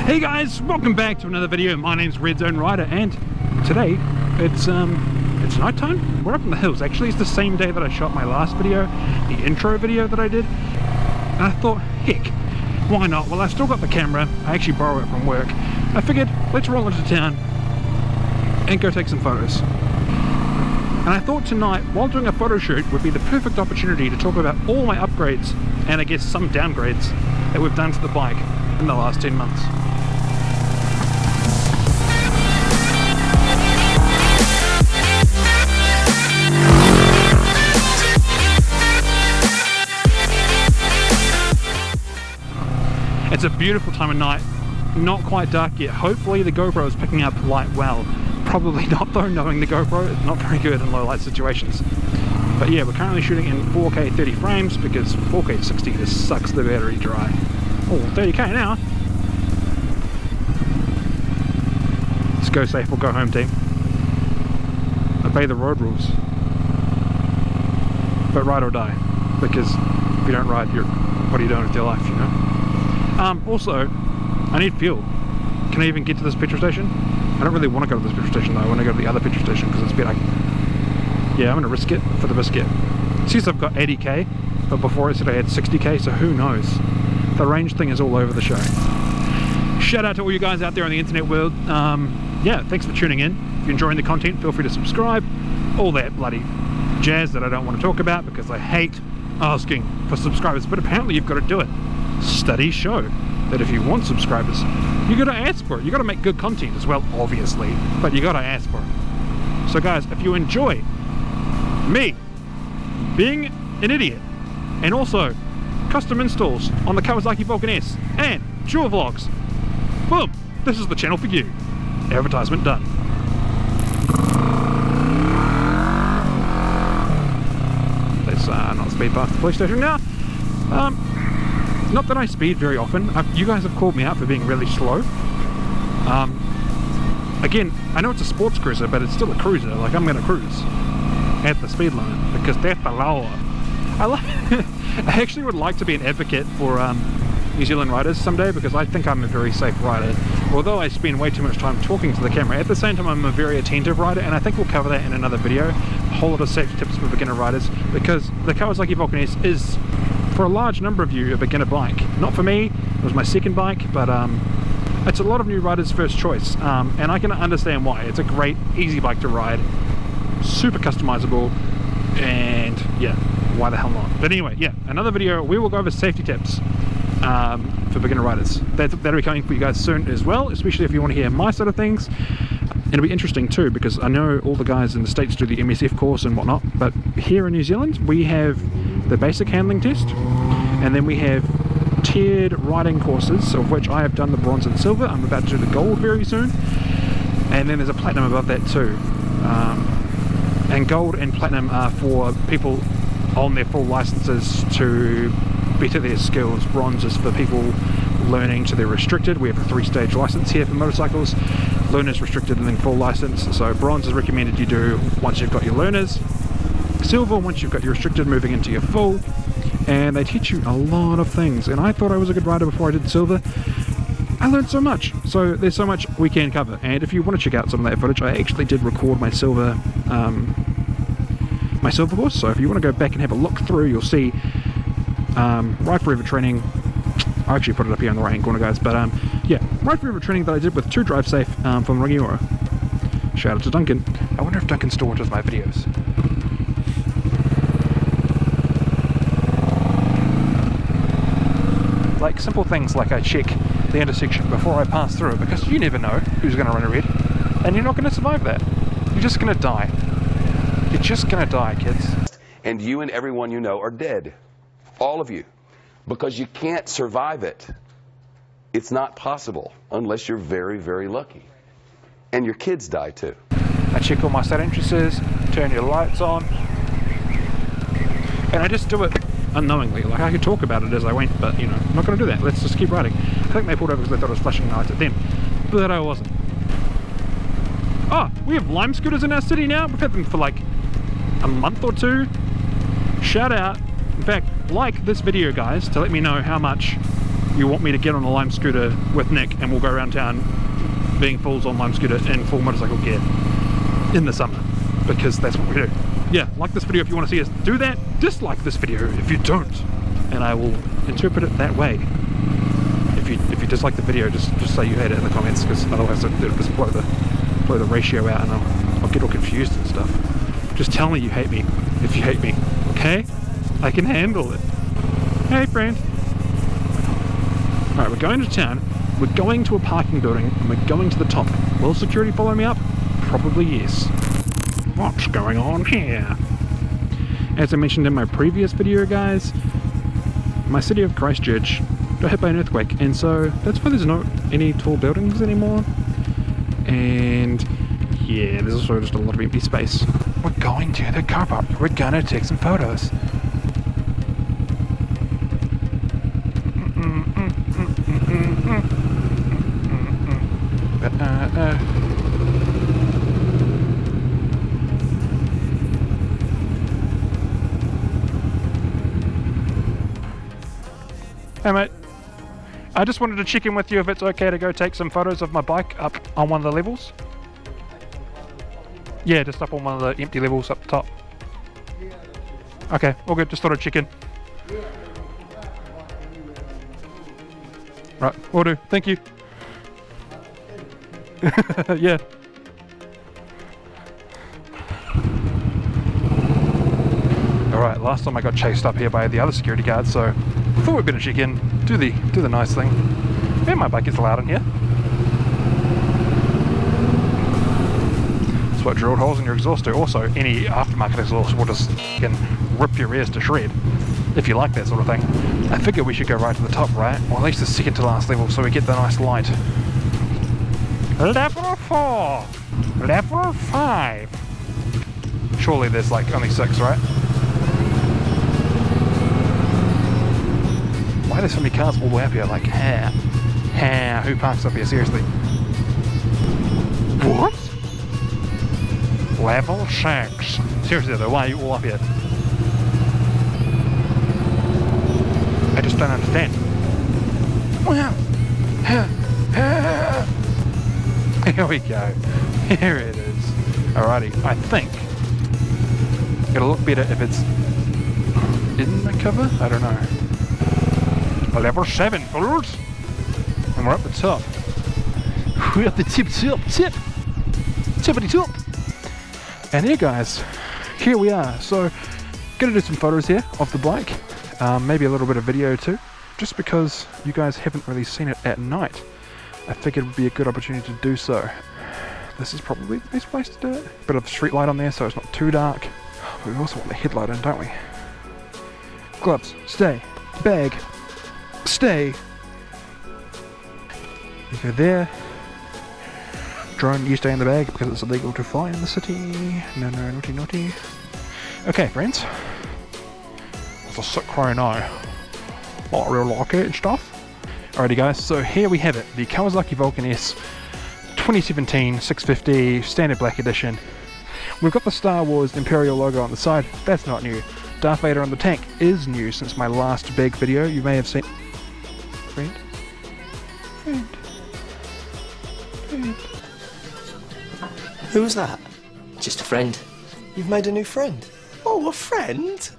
Hey guys, welcome back to another video. My name's REDZONE Rider, and today it's nighttime. We're up in the hills. Actually, it's the same day that I shot my last video, the intro video that I did. And I thought, heck, why not? Well, I've still got the camera. I actually borrowed it from work. I figured, let's roll into town and go take some photos. And I thought tonight, while doing a photo shoot, would be the perfect opportunity to talk about all my upgrades and I guess some downgrades that we've done to the bike in the last 10 months. It's a beautiful time of night, not quite dark yet. Hopefully the GoPro is picking up light well. Probably not though, knowing the GoPro, it's not very good in low light situations. But yeah, we're currently shooting in 4K 30 frames because 4K 60 just sucks the battery dry. Oh, 30K now. Let's go safe or go home, team. Obey the road rules. But ride or die, because if you don't ride, what are you doing with your life, you know? Also, I need fuel. Can I even get to this petrol station? I don't really want to go to this petrol station though. I want to go to the other petrol station because it's a bit like... Yeah, I'm going to risk it for the biscuit. It says I've got 80k, but before I said I had 60k, so who knows? The range thing is all over the show. Shout out to all you guys out there in the internet world. Yeah, thanks for tuning in. If you're enjoying the content, feel free to subscribe. All that bloody jazz that I don't want to talk about because I hate asking for subscribers, but apparently you've got to do it. Studies show that if you want subscribers, you got to ask for it. You got to make good content as well, obviously, but you got to ask for it. So guys, if you enjoy me being an idiot and also custom installs on the Kawasaki Vulcan S and tour vlogs, boom, this is the channel for you. Advertisement done. Let's not speed past the police station now. Not that I speed very often. You guys have called me out for being really slow. Again, I know it's a sports cruiser, but it's still a cruiser. Like, I'm going to cruise at the speed limit because that's the law. I actually would like to be an advocate for New Zealand riders someday because I think I'm a very safe rider. Although I spend way too much time talking to the camera, at the same time I'm a very attentive rider, and I think we'll cover that in another video. A whole lot of safety tips for beginner riders because the Kawasaki Vulcan S is, for a large number of you, a beginner bike. Not for me, it was my second bike, but it's a lot of new riders' first choice, and I can understand why. It's a great, easy bike to ride, super customizable, and yeah, why the hell not? But anyway, yeah, another video, we will go over safety tips for beginner riders. That'll be coming for you guys soon as well, especially if you want to hear my side of things. It'll be interesting too, because I know all the guys in the States do the MSF course and whatnot, but here in New Zealand, we have the basic handling test, and then we have tiered riding courses, of which I have done the bronze and silver. I'm about to do the gold very soon, and then there's a platinum above that too. And gold and platinum are for people on their full licenses to better their skills. Bronze is for people learning to their restricted. We have a 3-stage license here for motorcycles. Learners, restricted, and then full license. So bronze is recommended you do once you've got your learners. Silver once you've got your restricted, moving into your full. And they teach you a lot of things, and I thought I was a good rider before I did silver. I learned so much, so there's so much we can cover. And if you want to check out some of that footage, I actually did record my silver course, so if you want to go back and have a look through, you'll see Ride Forever training. I actually put it up here in the right hand corner, guys, but yeah, Ride Forever training that I did with 2 Drive Safe from Radiator. Shout out to Duncan. I wonder if Duncan still watches my videos. Like simple things like I check the intersection before I pass through it, because you never know who's going to run a red, and you're not going to survive that. You're just going to die. You're just going to die, kids. And you and everyone you know are dead. All of you. Because you can't survive it. It's not possible unless you're very, very lucky. And your kids die too. I check all my side entrances, turn your lights on, and I just do it unknowingly. Like, I could talk about it as I went, but you know, I'm not going to do that. Let's just keep riding. I think they pulled over because they thought I was flashing lights at them, but I wasn't. Oh, we have Lime scooters in our city now. We've had them for like a month or two. Shout out. In fact, like this video, guys, to let me know how much you want me to get on a Lime scooter with Nick and we'll go around town being fools on Lime scooter in full motorcycle gear in the summer, because that's what we do. Yeah, like this video if you want to see us do that, dislike this video if you don't, and I will interpret it that way. If you dislike the video, just say you hate it in the comments, because otherwise it'll just blow the ratio out and I'll get all confused and stuff. Just tell me you hate me if you hate me, okay? I can handle it. Hey friend. Alright, we're going to town, we're going to a parking building, and we're going to the top. Will security follow me up? Probably yes. What's going on here? As I mentioned in my previous video, guys, my city of Christchurch got hit by an earthquake, and so that's why there's not any tall buildings anymore. And yeah, there's also just a lot of empty space. We're going to the car park. We're gonna take some photos. Hey mate, I just wanted to check in with you if it's okay to go take some photos of my bike up on one of the levels. Yeah, just up on one of the empty levels up the top. Okay, all good, just thought I'd check in. Right, will do, thank you. Yeah. Alright, last time I got chased up here by the other security guards, so I thought we'd better check in, do the nice thing. And my bike gets loud in here. That's what drilled holes in your exhaust do. Also, any aftermarket exhaust will just rip your ears to shred, if you like that sort of thing. I figure we should go right to the top, right? Or at least the second to last level, so we get the nice light. Level 4! Level 5! Surely there's like only 6, right? Why are there so many cars all the way up here? Like, who parks up here? Seriously. What? Level 6. Seriously though, why are you all up here? I just don't understand. Here we go. Here it is. Alrighty, I think it'll look better if it's in the cover? I don't know. Level 7, fools! And we're up the top. We're at the tippity top! And here guys, here we are. So, gonna do some photos here of the bike. Maybe a little bit of video too. Just because you guys haven't really seen it at night, I figured it would be a good opportunity to do so. This is probably the best place to do it. Bit of street light on there so it's not too dark. But we also want the headlight in, don't we? Gloves, stay. Bag, stay. You go there. Drone, you stay in the bag because it's illegal to fly in the city. No, naughty, naughty. Okay, friends. It's a sick crow now. I really like it and stuff. Alrighty guys, so here we have it. The Kawasaki Vulcan S 2017 650 Standard Black Edition. We've got the Star Wars Imperial logo on the side. That's not new. Darth Vader on the tank is new since my last big video. You may have seen... Friend? Who was that? Just a friend. You've made a new friend? Oh, a friend?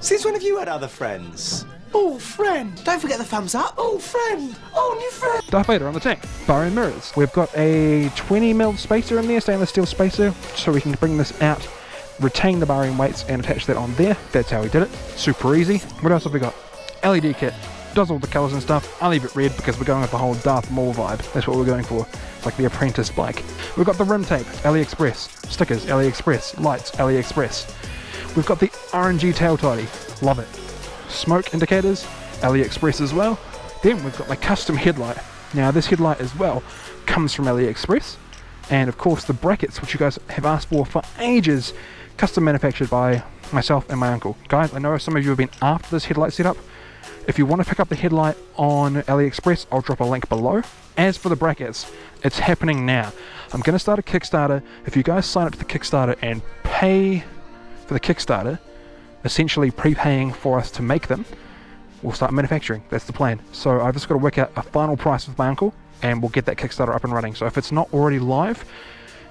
Since when have you had other friends? Oh, friend. Don't forget the thumbs up. Oh, friend. Oh, new friend. Darth Vader on the tank. Bar and mirrors. We've got a 20mm spacer in there, stainless steel spacer, so we can bring this out, retain the barring weights and attach that on there. That's how we did it. Super easy. What else have we got? LED kit. Does all the colours and stuff. I leave it red because we're going with the whole Darth Maul vibe. That's what we're going for. Like the Apprentice bike. We've got the rim tape. AliExpress. Stickers. AliExpress. Lights. AliExpress. We've got the RNG tail tidy. Love it. Smoke indicators. AliExpress as well. Then we've got my custom headlight. Now this headlight as well comes from AliExpress. And of course the brackets, which you guys have asked for ages. Custom manufactured by myself and my uncle. Guys, I know some of you have been after this headlight setup. If you want to pick up the headlight on AliExpress, I'll drop a link below. As for the brackets, it's happening now. I'm going to start a Kickstarter. If you guys sign up to the Kickstarter and pay for the Kickstarter, essentially prepaying for us to make them, we'll start manufacturing. That's the plan. So I've just got to work out a final price with my uncle, and we'll get that Kickstarter up and running. So if it's not already live,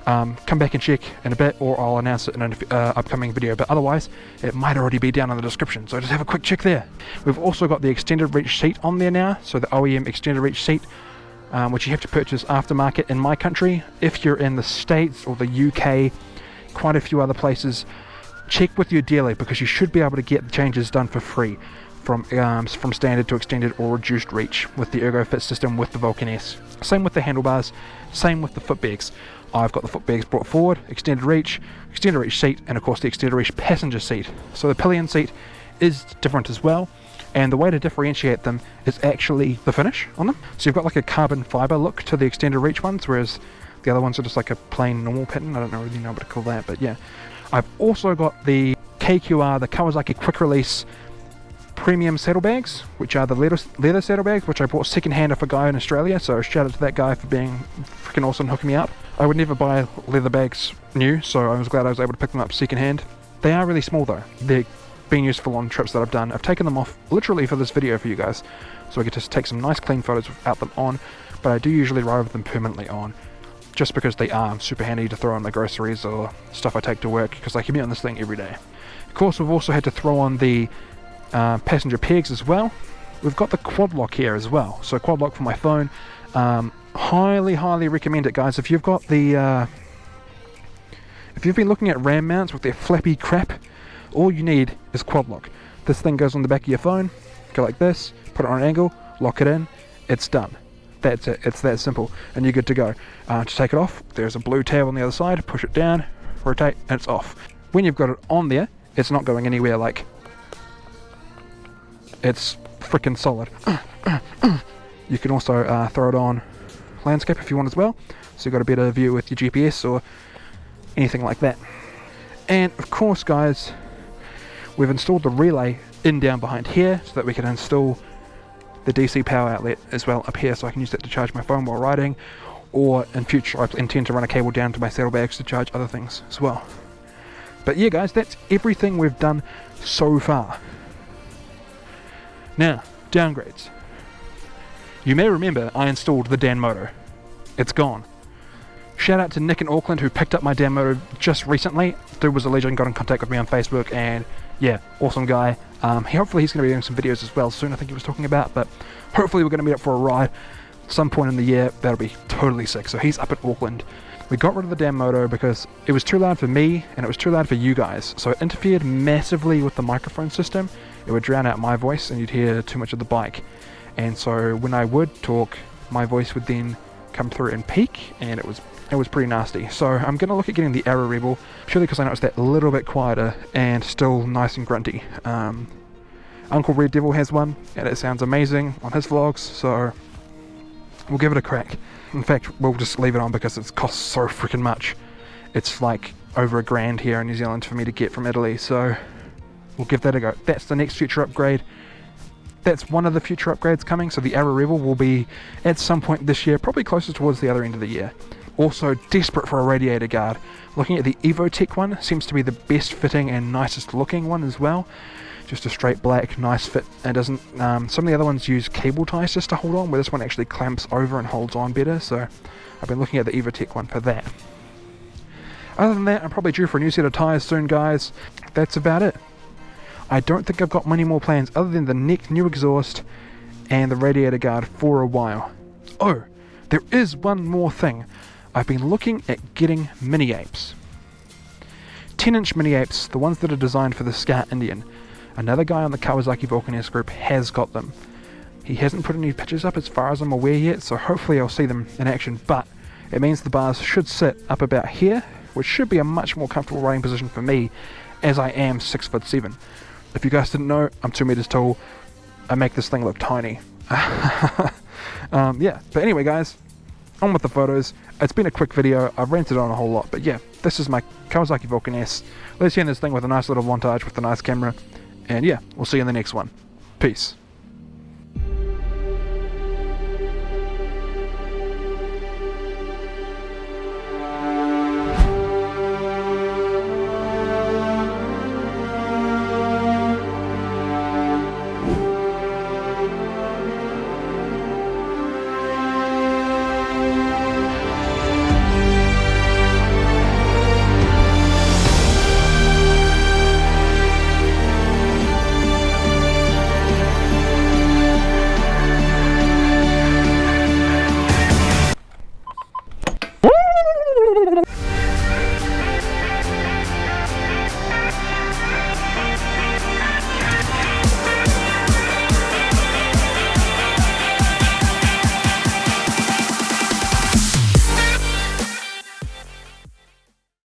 come back and check in a bit, or I'll announce it in an upcoming video. But otherwise, it might already be down in the description, so just have a quick check there. We've also got the extended reach seat on there now, so the OEM extended reach seat, which you have to purchase aftermarket in my country. If you're in the States or the UK, quite a few other places, check with your dealer, because you should be able to get the changes done for free from standard to extended or reduced reach with the ErgoFit system with the Vulcan S. Same with the handlebars, same with the foot bags. I've got the foot bags brought forward, extended reach seat, and of course the extended reach passenger seat. So the pillion seat is different as well, and the way to differentiate them is actually the finish on them. So you've got like a carbon fiber look to the extended reach ones, whereas the other ones are just like a plain normal pattern. I don't really know what to call that, but yeah. I've also got the KQR, the Kawasaki quick release premium saddlebags, which are the leather saddlebags, which I bought secondhand off a guy in Australia, so shout out to that guy for being freaking awesome, hooking me up. I would never buy leather bags new, so I was glad I was able to pick them up secondhand. They are really small though. They're being useful on trips that I've done. I've taken them off literally for this video for you guys, so I get to take some nice clean photos without them on, but I do usually ride with them permanently on, just because they are super handy to throw on my groceries or stuff I take to work, because I commute on this thing every day. Of course, we've also had to throw on the passenger pegs as well. We've got the quad lock here as well, so quad lock for my phone. Highly recommend it, guys. If you've got the if you've been looking at RAM mounts with their flappy crap, all you need is quad lock. This thing goes on the back of your phone, go like this, put it on an angle, lock it in, it's done. That's it, it's that simple, and you're good to go. To take it off, there's a blue tab on the other side, push it down, rotate, and it's off. When you've got it on there, it's not going anywhere, like, it's freaking solid. You can also throw it on landscape if you want as well, so you've got a better view with your GPS or anything like that. And of course, guys, we've installed the relay in down behind here so that we can install the DC power outlet as well up here, so I can use that to charge my phone while riding, or in future I intend to run a cable down to my saddlebags to charge other things as well. But yeah, guys, that's everything we've done so far. Now, downgrades. You may remember I installed the Dan Moto. It's gone. Shout out to Nick in Auckland who picked up my Dan Moto just recently. Dude was a legend, got in contact with me on Facebook, and yeah, awesome guy. Hopefully he's going to be doing some videos as well soon, I think he was talking about, but hopefully we're going to meet up for a ride some point in the year. That'll be totally sick. So he's up in Auckland. We got rid of the Dan Moto because it was too loud for me and it was too loud for you guys, so it interfered massively with the microphone system. It would drown out my voice and you'd hear too much of the bike, and so when I would talk, my voice would then come through and peak, and it was pretty nasty. So I'm going to look at getting the Arrow Rebel, purely because I know it's that little bit quieter and still nice and grunty. Uncle Red Devil has one and it sounds amazing on his vlogs, so we'll give it a crack. In fact, we'll just leave it on because it costs so freaking much. It's like over $1,000 here in New Zealand for me to get from Italy, so we'll give that a go. That's the next future upgrade. That's one of the future upgrades coming, so the Arrow Rebel will be at some point this year, probably closer towards the other end of the year. Also desperate for a radiator guard. Looking at the EvoTech one, seems to be the best fitting and nicest looking one as well. Just a straight black, nice fit. It doesn't. Some of the other ones use cable ties just to hold on, where this one actually clamps over and holds on better. So I've been looking at the EvoTech one for that. Other than that, I'm probably due for a new set of tires soon, guys. That's about it. I don't think I've got many more plans other than the new exhaust and the radiator guard for a while. Oh, there is one more thing. I've been looking at getting mini apes. 10-inch mini apes, the ones that are designed for the Scar Indian. Another guy on the Kawasaki Vulcan S group has got them. He hasn't put any pictures up as far as I'm aware yet, so hopefully I'll see them in action, but it means the bars should sit up about here, which should be a much more comfortable riding position for me, as I am 6'7". If you guys didn't know, I'm 2 meters tall. I make this thing look tiny. Yeah, but anyway, guys, on with the photos. It's been a quick video. I've ranted on a whole lot, but yeah, this is my Kawasaki Vulcan S. Let's end this thing with a nice little montage with a nice camera, and yeah, we'll see you in the next one. Peace.